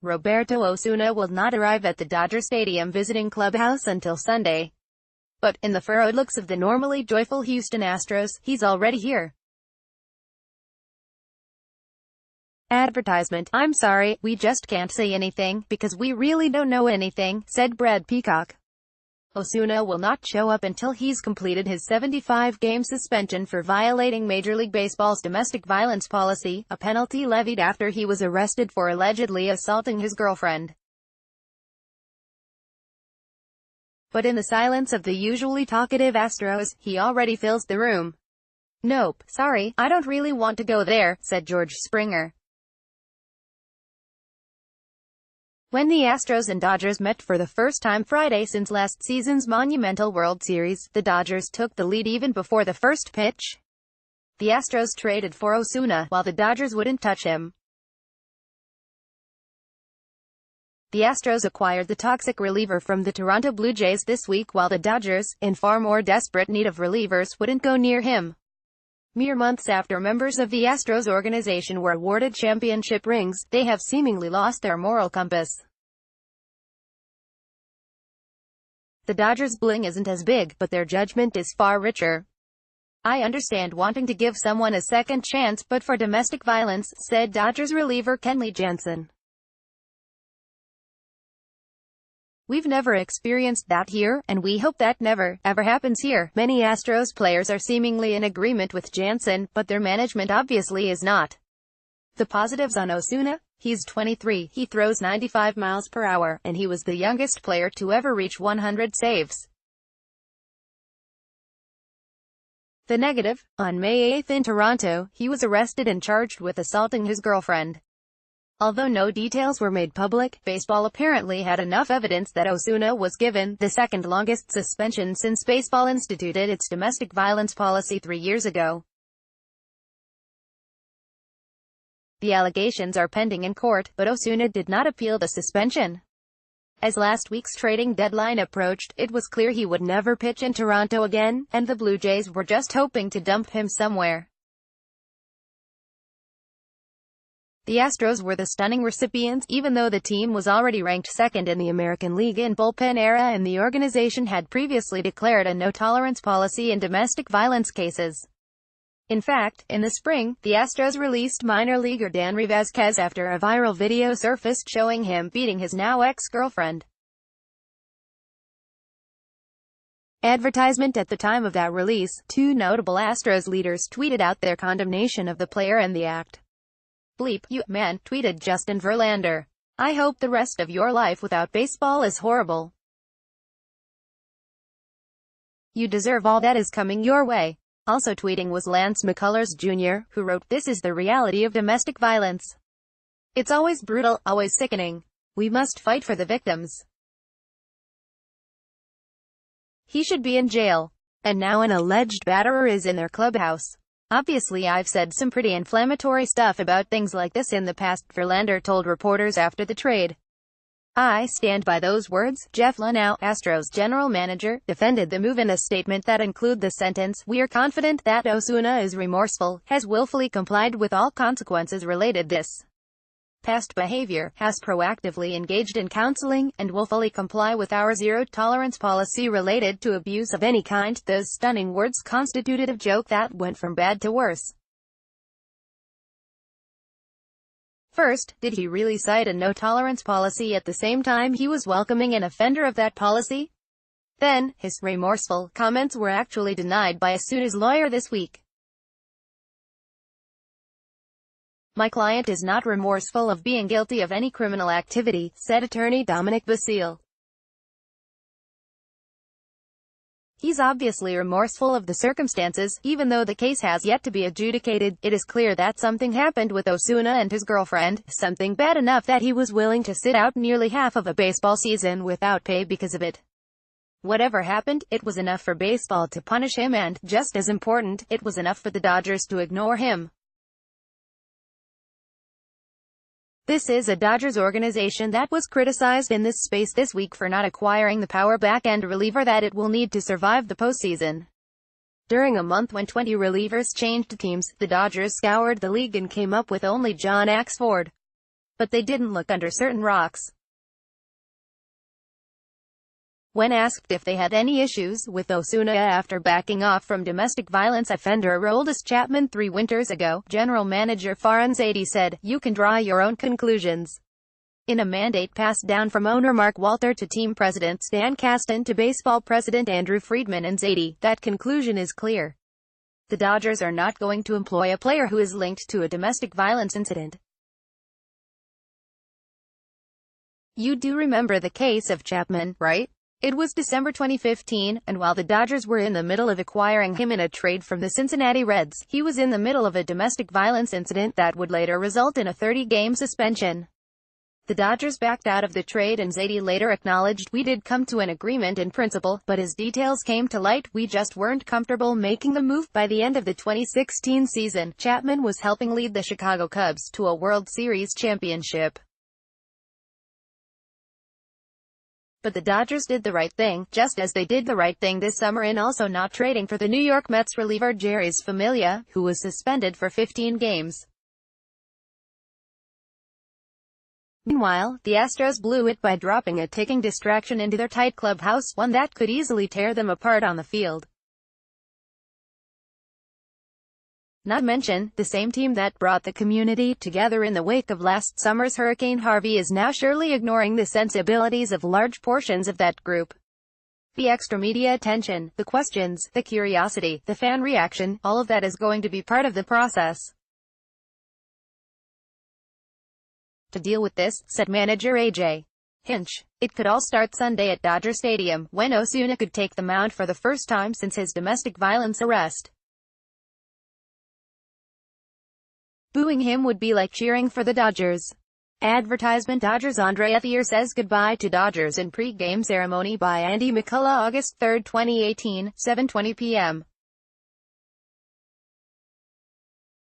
Roberto Osuna will not arrive at the Dodger Stadium visiting clubhouse until Sunday. But, in the furrowed looks of the normally joyful Houston Astros, he's already here. Advertisement. "I'm sorry, we just can't say anything, because we really don't know anything," said Brad Peacock. Osuna will not show up until he's completed his 75-game suspension for violating Major League Baseball's domestic violence policy, a penalty levied after he was arrested for allegedly assaulting his girlfriend. But in the silence of the usually talkative Astros, he already fills the room. "Nope, sorry, I don't really want to go there," said George Springer. When the Astros and Dodgers met for the first time Friday since last season's monumental World Series, the Dodgers took the lead even before the first pitch. The Astros traded for Osuna, while the Dodgers wouldn't touch him. The Astros acquired the toxic reliever from the Toronto Blue Jays this week, while the Dodgers, in far more desperate need of relievers, wouldn't go near him. Mere months after members of the Astros organization were awarded championship rings, they have seemingly lost their moral compass. The Dodgers' bling isn't as big, but their judgment is far richer. "I understand wanting to give someone a second chance, but for domestic violence," said Dodgers reliever Kenley Jansen. "We've never experienced that here, and we hope that never, ever happens here." Many Astros players are seemingly in agreement with Jansen, but their management obviously is not. The positives on Osuna: he's 23, he throws 95 miles per hour, and he was the youngest player to ever reach 100 saves. The negative: on May 8 in Toronto, he was arrested and charged with assaulting his girlfriend. Although no details were made public, baseball apparently had enough evidence that Osuna was given the second longest suspension since baseball instituted its domestic violence policy 3 years ago. The allegations are pending in court, but Osuna did not appeal the suspension. As last week's trading deadline approached, it was clear he would never pitch in Toronto again, and the Blue Jays were just hoping to dump him somewhere. The Astros were the stunning recipients, even though the team was already ranked second in the American League in bullpen era and the organization had previously declared a no-tolerance policy in domestic violence cases. In fact, in the spring, the Astros released minor leaguer Danry Vazquez after a viral video surfaced showing him beating his now ex-girlfriend. Advertisement. At the time of that release, two notable Astros leaders tweeted out their condemnation of the player and the act. "Bleep you, man," tweeted Justin Verlander. "I hope the rest of your life without baseball is horrible. You deserve all that is coming your way." Also tweeting was Lance McCullers Jr., who wrote, "This is the reality of domestic violence. It's always brutal, always sickening. We must fight for the victims. He should be in jail. And now an alleged batterer is in their clubhouse. Obviously I've said some pretty inflammatory stuff about things like this in the past," Verlander told reporters after the trade. "I stand by those words." Jeff Luhnow, Astros general manager, defended the move in a statement that included the sentence, "We are confident that Osuna is remorseful, has willfully complied with all consequences related this past behavior, has proactively engaged in counseling, and will fully comply with our zero-tolerance policy related to abuse of any kind." Those stunning words constituted a joke that went from bad to worse. First, did he really cite a no-tolerance policy at the same time he was welcoming an offender of that policy? Then, his remorseful comments were actually denied by Osuna's lawyer this week. "My client is not remorseful of being guilty of any criminal activity," said attorney Dominic Basile. "He's obviously remorseful of the circumstances, even though the case has yet to be adjudicated. It is clear that something happened with Osuna and his girlfriend, something bad enough that he was willing to sit out nearly half of a baseball season without pay because of it. Whatever happened, it was enough for baseball to punish him and, just as important, it was enough for the Dodgers to ignore him. This is a Dodgers organization that was criticized in this space this week for not acquiring the power back-end reliever that it will need to survive the postseason. During a month when 20 relievers changed teams, the Dodgers scoured the league and came up with only John Axford. but they didn't look under certain rocks. When asked if they had any issues with Osuna after backing off from domestic violence offender Aroldis Chapman 3 winters ago, General Manager Farhan Zaidi said, "You can draw your own conclusions." In a mandate passed down from owner Mark Walter to team president Stan Kasten to baseball president Andrew Friedman and Zaidi, that conclusion is clear. The Dodgers are not going to employ a player who is linked to a domestic violence incident. You do remember the case of Chapman, right? It was December 2015, and while the Dodgers were in the middle of acquiring him in a trade from the Cincinnati Reds, he was in the middle of a domestic violence incident that would later result in a 30-game suspension. The Dodgers backed out of the trade and Zaidi later acknowledged, "We did come to an agreement in principle, but as details came to light, we just weren't comfortable making the move." By the end of the 2016 season, Chapman was helping lead the Chicago Cubs to a World Series championship. But the Dodgers did the right thing, just as they did the right thing this summer in also not trading for the New York Mets reliever Jeurys Familia, who was suspended for 15 games. Meanwhile, the Astros blew it by dropping a ticking distraction into their tight clubhouse, one that could easily tear them apart on the field. Not to mention, the same team that brought the community together in the wake of last summer's Hurricane Harvey is now surely ignoring the sensibilities of large portions of that group. The extra media attention, the questions, the curiosity, the fan reaction, all of that is going to be part of the process. To deal with this, said manager A.J. Hinch, it could all start Sunday at Dodger Stadium, when Osuna could take the mound for the first time since his domestic violence arrest. Booing him would be like cheering for the Dodgers. Advertisement. Dodgers Andre Ethier says goodbye to Dodgers in pre-game ceremony by Andy McCullough August 3, 2018, 7:20 p.m.